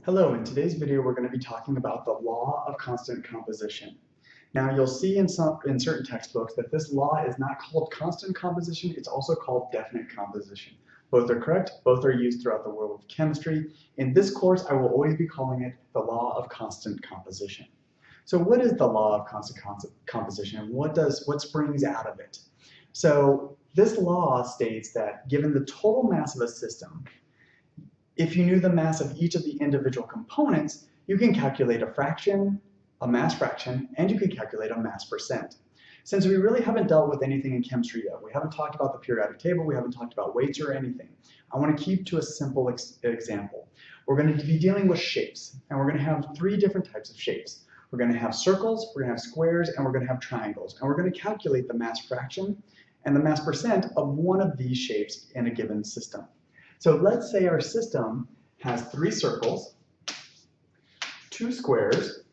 Hello, in today's video we're going to be talking about the law of constant composition. Now you'll see in certain textbooks that this law is not called constant composition, it's also called definite composition. Both are correct, both are used throughout the world of chemistry. In this course I will always be calling it the law of constant composition. So what is the law of constant composition and what springs out of it? So this law states that given the total mass of a system, if you knew the mass of each of the individual components, you can calculate a fraction, a mass fraction, and you can calculate a mass percent. Since we really haven't dealt with anything in chemistry yet, we haven't talked about the periodic table, we haven't talked about weights or anything, I want to keep to a simple example. We're going to be dealing with shapes, and we're going to have three different types of shapes. We're going to have circles, we're going to have squares, and we're going to have triangles. And we're going to calculate the mass fraction and the mass percent of one of these shapes in a given system. So let's say our system has 3 circles, 2 squares,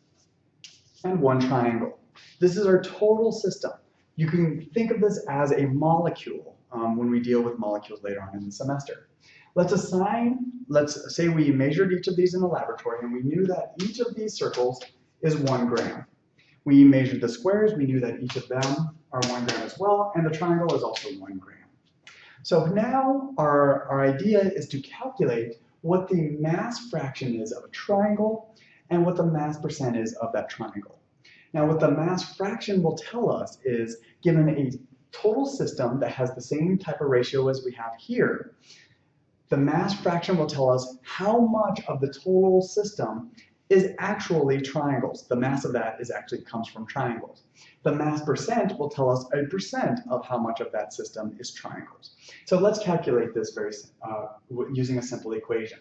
and 1 triangle. This is our total system. You can think of this as a molecule when we deal with molecules later on in the semester. Let's say we measured each of these in the laboratory and we knew that each of these circles is 1 gram. We measured the squares, we knew that each of them are 1 gram as well, and the triangle is also 1 gram. So now our idea is to calculate what the mass fraction is of a triangle and what the mass percent is of that triangle. Now what the mass fraction will tell us is, given a total system that has the same type of ratio as we have here, the mass fraction will tell us how much of the total system is actually triangles. The mass of that comes from triangles. The mass percent will tell us a percent of how much of that system is triangles. So let's calculate this using a simple equation.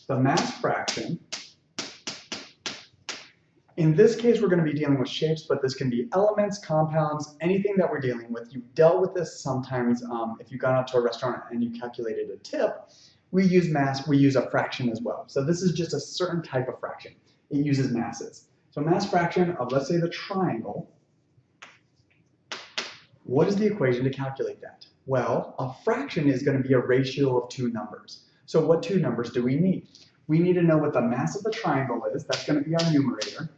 The mass fraction, in this case we're going to be dealing with shapes, but this can be elements, compounds, anything that we're dealing with. You've dealt with this sometimes if you've gone out to a restaurant and you calculated a tip. We use a fraction as well. So this is just a certain type of fraction. It uses masses. So mass fraction of, let's say, the triangle. What is the equation to calculate that? Well, a fraction is going to be a ratio of 2 numbers. So what 2 numbers do we need? We need to know what the mass of the triangle is. That's going to be our numerator.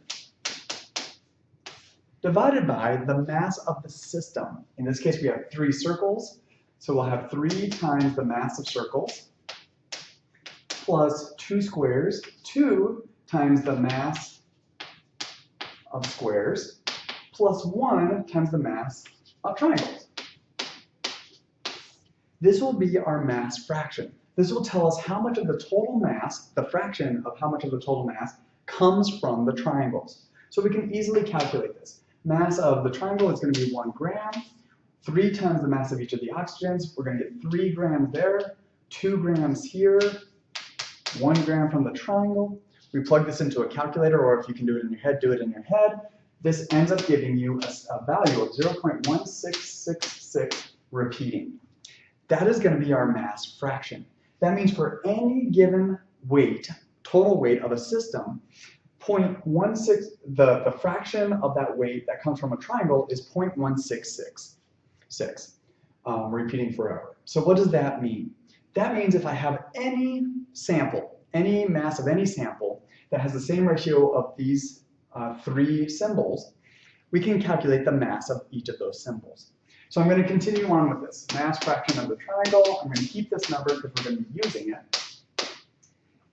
Divided by the mass of the system. In this case, we have 3 circles. So we'll have 3 times the mass of circles, plus 2 squares, 2 times the mass of squares, plus 1 times the mass of triangles. This will be our mass fraction. This will tell us how much of the total mass, the fraction of how much of the total mass, comes from the triangles. So we can easily calculate this. Mass of the triangle is going to be 1 gram, 3 times the mass of each of the oxygens. We're going to get 3 grams there, 2 grams here, 1 gram from the triangle. We plug this into a calculator, or if you can do it in your head, do it in your head. This ends up giving you a value of 0.1666 repeating. That is going to be our mass fraction. That means for any given weight, total weight of a system, the fraction of that weight that comes from a triangle is 0.1666, repeating forever. So what does that mean? That means if I have any sample, any mass of any sample that has the same ratio of these 3 symbols, we can calculate the mass of each of those symbols. So I'm going to continue on with this. Mass fraction of the triangle, I'm going to keep this number because we're going to be using it,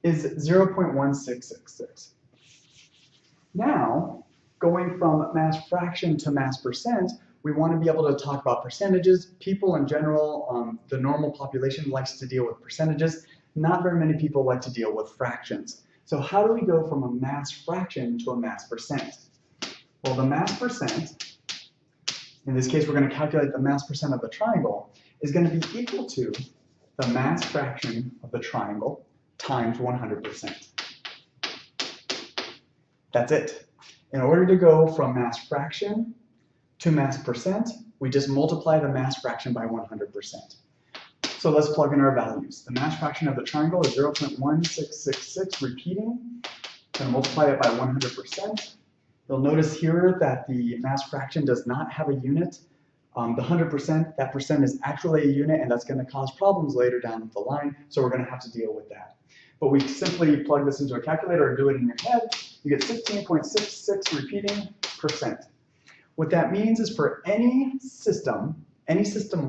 is 0.1666. Now, going from mass fraction to mass percent, we want to be able to talk about percentages. People in general, the normal population likes to deal with percentages. Not very many people like to deal with fractions. So how do we go from a mass fraction to a mass percent? Well, the mass percent, in this case we're going to calculate the mass percent of the triangle, is going to be equal to the mass fraction of the triangle times 100%. That's it. In order to go from mass fraction to mass percent, we just multiply the mass fraction by 100%. So let's plug in our values. The mass fraction of the triangle is 0.1666 repeating. I'm going to multiply it by 100%. You'll notice here that the mass fraction does not have a unit. The 100%, that percent is actually a unit, and that's going to cause problems later down the line, so we're going to have to deal with that. but we simply plug this into a calculator or do it in your head. You get 16.66 repeating percent. What that means is for any system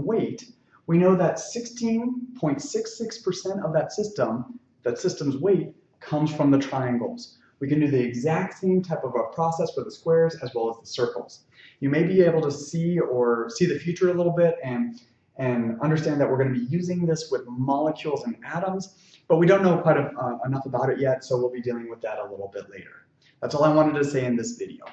weight, we know that 16.66% of that system's weight comes from the triangles. We can do the exact same type of a process for the squares as well as the circles. You may be able to see the future a little bit and understand that we're going to be using this with molecules and atoms, but we don't know quite enough about it yet, so we'll be dealing with that a little bit later. That's all I wanted to say in this video.